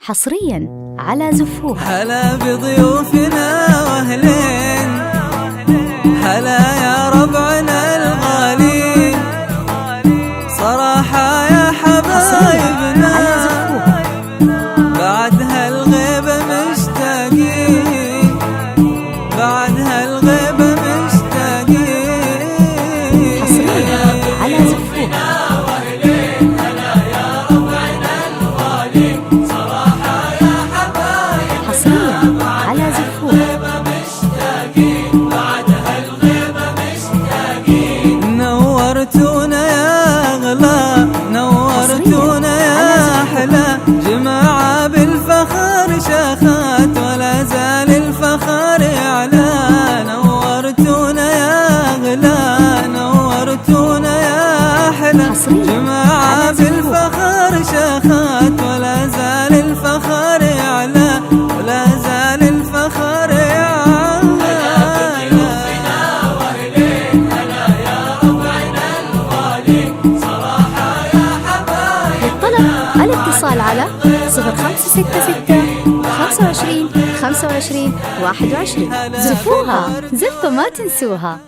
حصرياً على زفوها. هلا بضيوفنا واهلين، هلا يا ربعنا الغالين، صراحة يا حبايبنا بعد هالغيبة مشتاقين، بعد هالغيبة مشتاقين. حصرياً على زفوها. نورتونا يا غلا، نورتونا يا أحلى جماعة، بالفخر شاخات ولا زال الفخر يعلى. نورتونا يا غلا، نورتونا يا أحلى جماعة، بالفخر شاخات ولا زال الفخر يعلى، ولا زال الفخر يعلى. الاتصال على 0566 25 25 21. زفوها، زفة ما تنسوها.